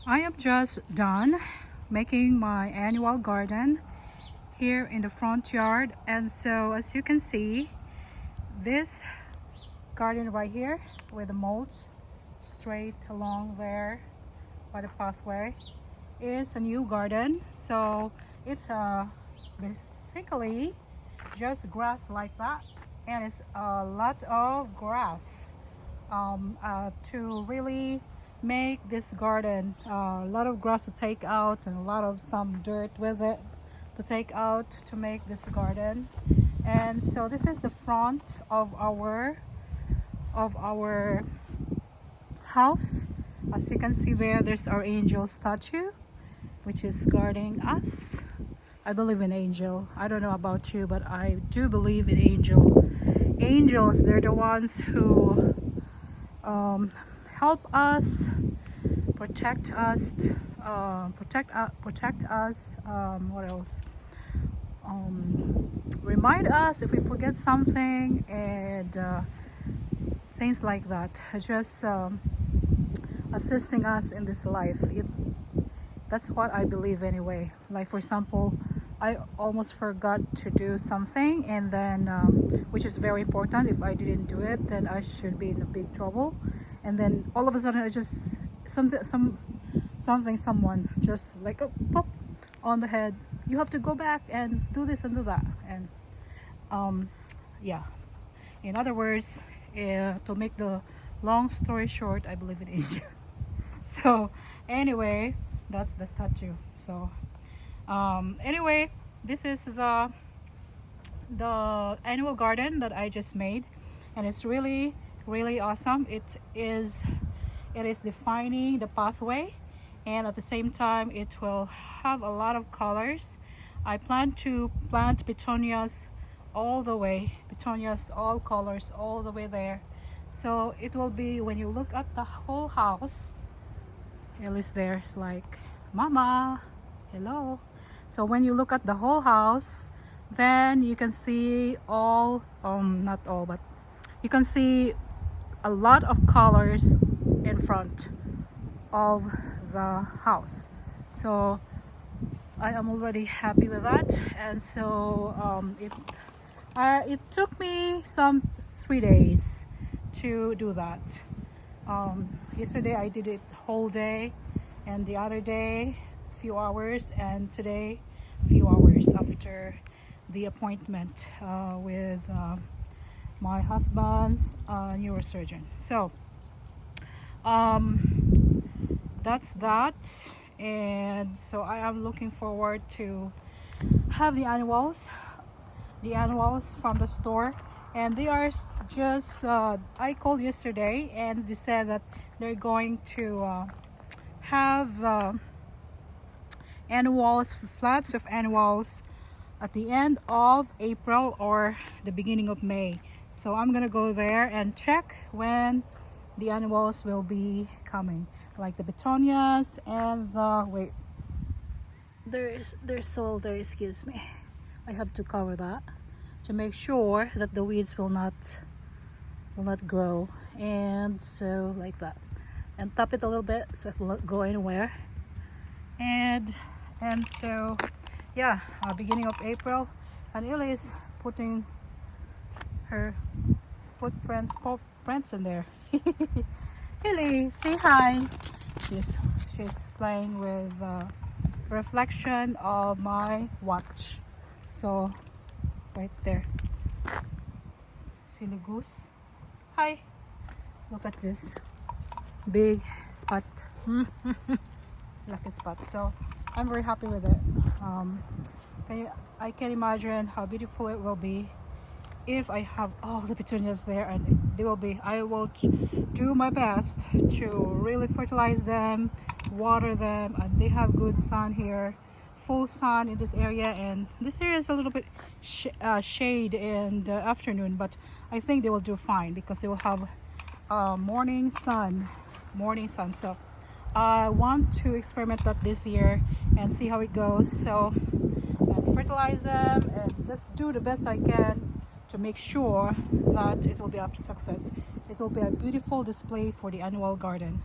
I am just done making my annual garden here in the front yard, and so as you can see, this garden right here with the mulch straight along there by the pathway is a new garden. So it's basically just grass like that, and it's a lot of grass to really make this garden a lot of grass to take out and a lot of some dirt with it to take out to make this garden. And so this is the front of our house. As you can see there, there's our angel statue which is guarding us. I believe in angel. I don't know about you, but I do believe in angels. They're the ones who help us, protect us, protect us. What else? Remind us if we forget something, and things like that. Just assisting us in this life. That's what I believe anyway. Like for example, I almost forgot to do something, and then which is very important. If I didn't do it, then I should be in a big trouble. And then all of a sudden, I just someone just like a pop on the head. You have to go back and do this and do that. And yeah. In other words, to make the long story short, I believe in angel. So anyway, that's the statue. So anyway, this is the annual garden that I just made, and it's really awesome. It is defining the pathway, and at the same time it will have a lot of colors. I plan to plant petunias all the way, petunias all colors all the way there. So it will be, when you look at the whole house, at least there's like mama, hello. So when you look at the whole house, then you can see all not all, but you can see a lot of colors in front of the house. So I am already happy with that. And so it took me some 3 days to do that. Yesterday I did it whole day, and the other day few hours, and today few hours after the appointment with my husband's neurosurgeon. So that's that. And so I am looking forward to have the annuals from the store. And they are just I called yesterday, and they said that they're going to have annuals, floods of annuals at the end of April or the beginning of May. So I'm gonna go there and check when the annuals will be coming, like the petunias and the wait, there's soil there, excuse me. I have to cover that to make sure that the weeds will not grow. And so like that, and tap it a little bit so it will not go anywhere. And so yeah, beginning of April, and Illy is putting her prints in there. Illy, say hi. She's playing with reflection of my watch. So right there, see the goose? Hi, look at this big spot. Lucky spot. So I'm very happy with it. I can imagine how beautiful it will be if I have all the petunias there, and they will be, I will do my best to really fertilize them, water them, and they have good sun here, full sun in this area. And this area is a little bit shade in the afternoon, but I think they will do fine because they will have morning sun. So I want to experiment that this year and see how it goes. So fertilize them and just do the best I can to make sure that it will be a success. It will be a beautiful display for the annual garden.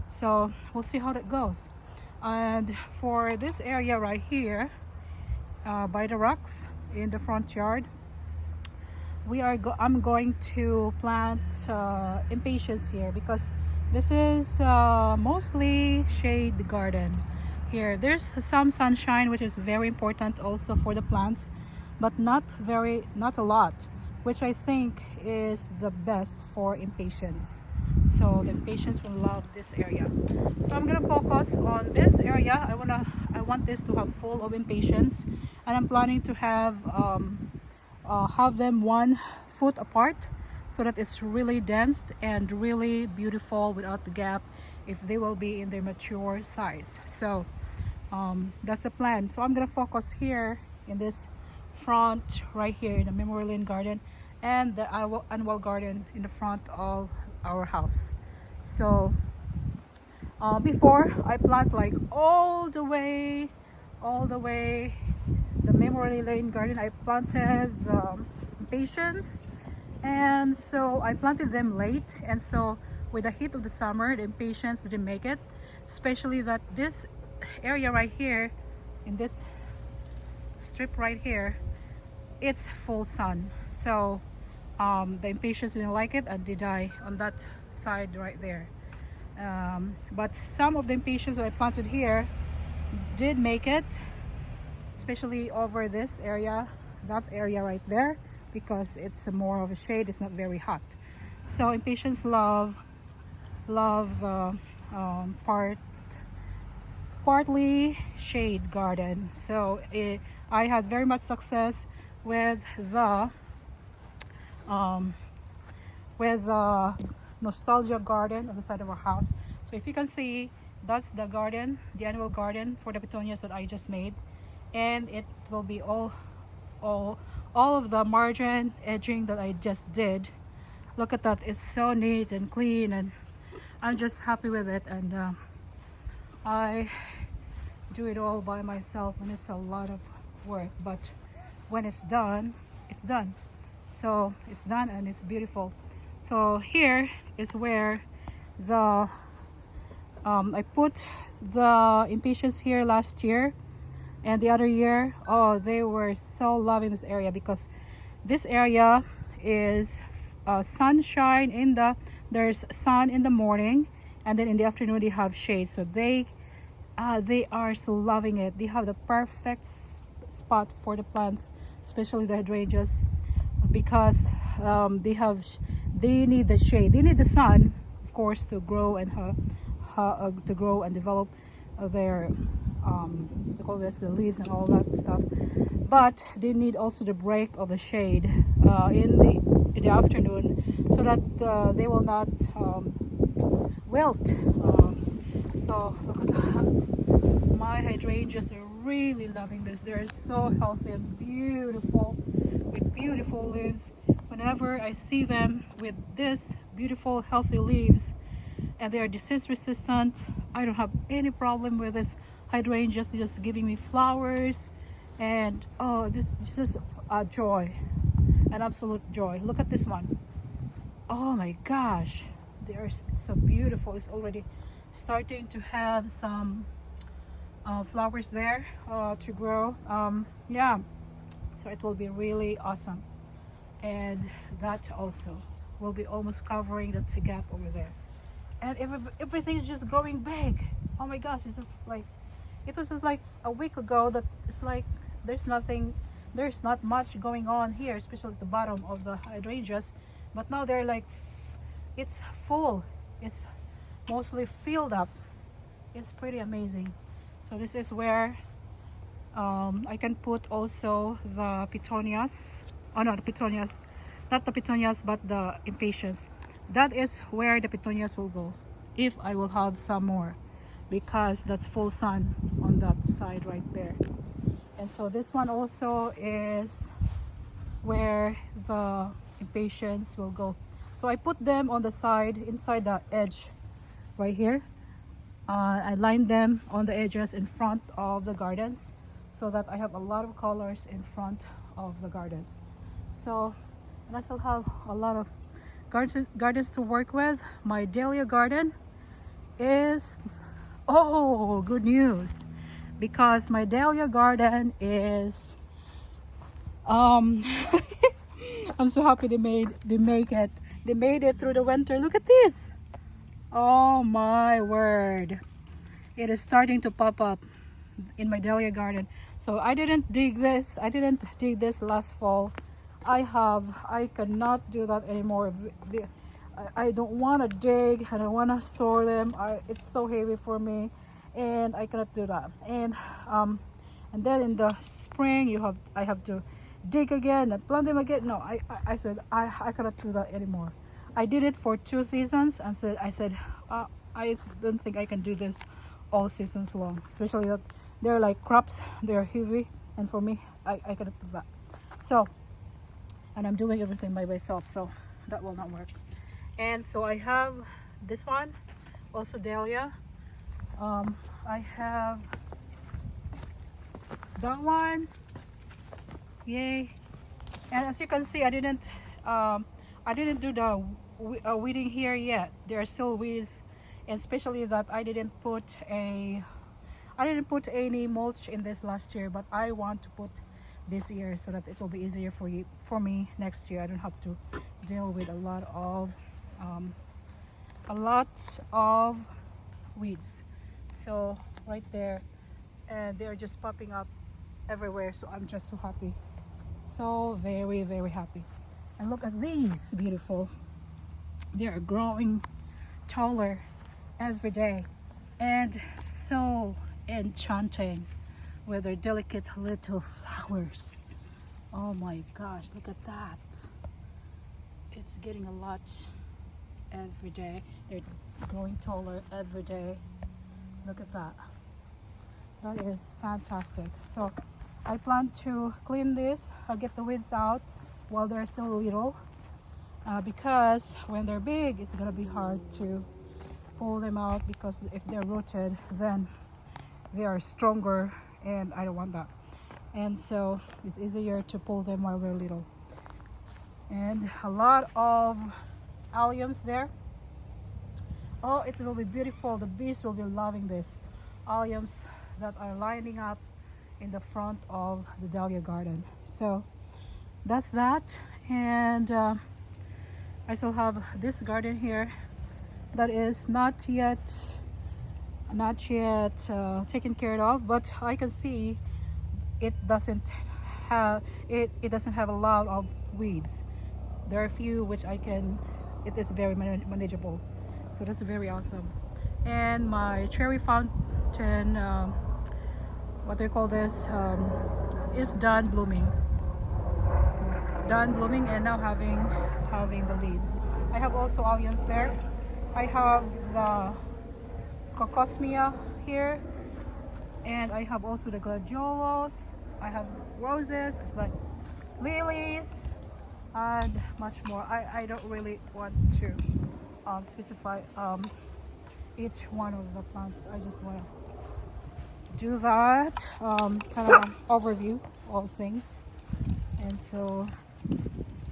So we'll see how that goes. And for this area right here, by the rocks in the front yard, I'm going to plant impatiens here, because this is mostly shade garden. Here there's some sunshine, which is very important also for the plants, but not a lot, which I think is the best for impatiens. So the impatiens will love this area. So I'm gonna focus on this area. I want this to have full of impatiens, and I'm planning to have them 1 foot apart, so that it's really dense and really beautiful without the gap, if they will be in their mature size. So that's the plan. So I'm gonna focus here in this front right here in the memory lane garden, and the annual garden in the front of our house. So before I plant like all the way the memory lane garden, I planted impatiens, and so I planted them late, and so with the heat of the summer, the impatiens didn't make it, especially that this area right here, in this strip right here, it's full sun. So the impatiens didn't like it, and they die on that side right there. But some of the impatiens that I planted here did make it, especially over this area, that area right there, because it's more of a shade, it's not very hot. So impatiens love partly shade garden. So I had very much success with the nostalgia garden on the side of our house. So if you can see, that's the garden, the annual garden for the petunias that I just made, and it will be all of the margin edging that I just did. Look at that, it's so neat and clean, and I'm just happy with it. And I do it all by myself, and it's a lot of work, but when it's done, it's done. So it's done and it's beautiful. So here is where the I put the impatiens here last year and the other year. Oh, they were so loving this area, because this area is sunshine there's sun in the morning, and then in the afternoon they have shade. So they are so loving it. They have the perfect spot for the plants, especially the hydrangeas, because they need the shade, they need the sun, of course, to grow and develop their they call this the leaves and all that stuff. But they need also the break of the shade in the afternoon, so that they will not wilt. So look at that. My hydrangeas are really loving this. They're so healthy and beautiful, with beautiful leaves. Whenever I see them with this beautiful healthy leaves, and they are disease resistant, I don't have any problem with this hydrangeas. They're just giving me flowers, and oh, this is a joy, an absolute joy. Look at this one. Oh my gosh, they are so beautiful. It's already starting to have some flowers there to grow. Yeah, so it will be really awesome, and that also will be almost covering the gap over there, and everything's just growing big. Oh my gosh, it's just like, it was just like a week ago that it's like there's not much going on here, especially at the bottom of the hydrangeas, but now they're like, it's full, it's mostly filled up. It's pretty amazing. So this is where I can put also the petunias. Oh no, the petunias, not the petunias, but the impatiens. That is where the petunias will go, if I will have some more, because that's full sun on that side right there. And so this one also is where the impatiens will go. So I put them on the side, inside the edge right here. I lined them on the edges in front of the gardens, so that I have a lot of colors in front of the gardens. So, and I still have a lot of gardens to work with. My dahlia garden is Oh, good news, because my dahlia garden is um I'm so happy they made it through the winter. Look at this. Oh my word, it is starting to pop up in my dahlia garden. So I didn't dig this last fall. I cannot do that anymore. I don't want to dig and I want to store them. It's so heavy for me and I cannot do that. And then in the spring I have to dig again and plant them again. No, I said I cannot do that anymore. I did it for 2 seasons and I said I don't think I can do this all seasons long, especially that they're like crops, they're heavy, and for me I cannot do that. So, and I'm doing everything by myself, so that will not work. And so I have this one, also dahlia. I have that one, yay. And as you can see, I didn't do the weeding here yet. There are still weeds, and especially that I didn't put any mulch in this last year, but I want to put this year so that it will be easier for me next year. I don't have to deal with a lot of weeds. So right there, and they're just popping up everywhere, so I'm just so happy, so very, very happy. And look at these, beautiful. They are growing taller every day and so enchanting with their delicate little flowers. Oh my gosh, look at that. It's getting a lot every day. They're growing taller every day. Look at that. That is fantastic. So I plan to clean this. I'll get the weeds out while they're still little, because when they're big it's gonna be hard to pull them out, because if they're rooted then they are stronger and I don't want that. And so it's easier to pull them while they're little. And a lot of alliums there. Oh, it will be beautiful. The bees will be loving this. Alliums that are lining up in the front of the dahlia garden. So that's that. And I still have this garden here that is not yet taken care of, but I can see it doesn't have a lot of weeds. There are a few which it is very manageable, so that's very awesome. And my cherry fountain, what do you call this, is done blooming and now having the leaves. I have also alliums there. I have the cocosmia here, and I have also the gladiolos. I have roses, it's like lilies, and much more. I don't really want to specify each one of the plants. I just want to do that kind of overview of things, and so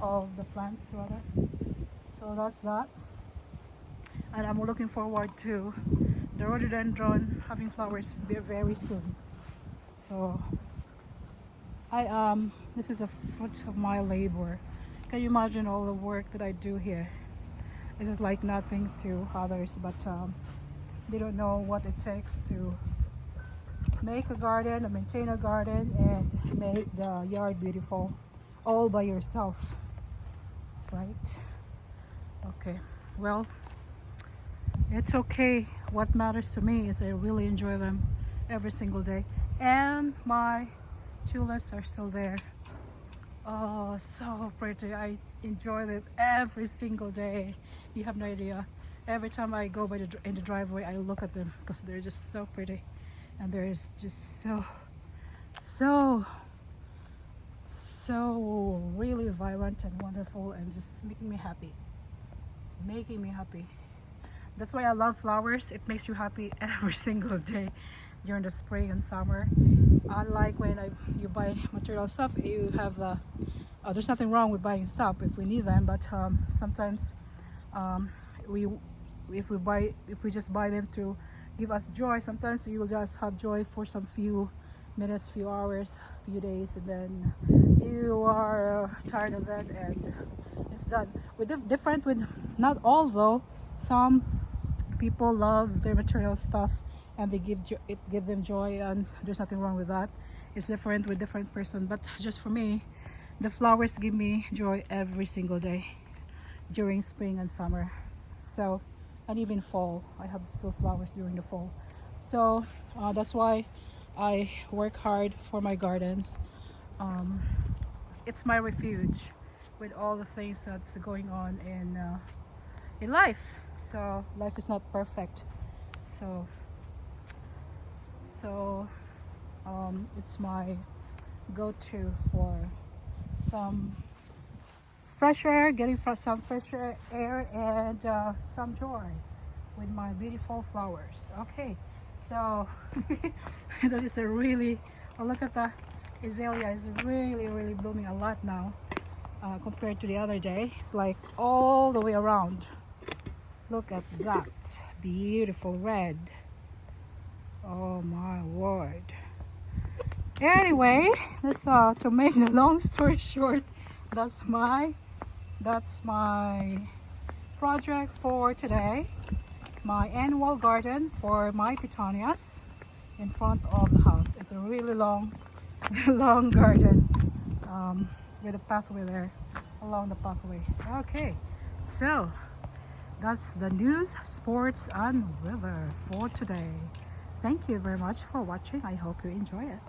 of the plants rather. So that's that, and I'm looking forward to the rhododendron having flowers very soon. So this is the fruit of my labor. Can you imagine all the work that I do here? This is like nothing to others, but they don't know what it takes to make a garden, maintain a garden, and make the yard beautiful all by yourself, right? Okay, well, it's okay. What matters to me is I really enjoy them every single day, and my tulips are still there. Oh, so pretty. I enjoy them every single day. You have no idea. Every time I go in the driveway, I look at them because they're just so pretty, and they're just so really vibrant and wonderful, and just making me happy. It's making me happy. That's why I love flowers. It makes you happy every single day during the spring and summer. Unlike when you buy material stuff, you have there's nothing wrong with buying stuff if we need them, but sometimes if we just buy them to give us joy. Sometimes you will just have joy for some few minutes, few hours, few days, and then you are tired of it and it's done. With different with not all though. Some people love their material stuff and they give them joy, and there's nothing wrong with that. It's different with different person, but just for me, the flowers give me joy every single day during spring and summer. So, and even fall, I have still flowers during the fall. So that's why I work hard for my gardens. It's my refuge with all the things that's going on in life. So life is not perfect. So it's my go-to for some fresh air, getting some fresh air and some joy with my beautiful flowers. Okay, so that is a really, oh, look at the azalea is really blooming a lot now compared to the other day. It's like all the way around. Look at that beautiful red. Oh my word. Anyway, that's to make the long story short, that's my project for today. My annual garden for my petunias in front of the house. It's a really long long garden with a pathway there along the pathway. Okay, so that's the news, sports and weather for today. Thank you very much for watching. I hope you enjoy it.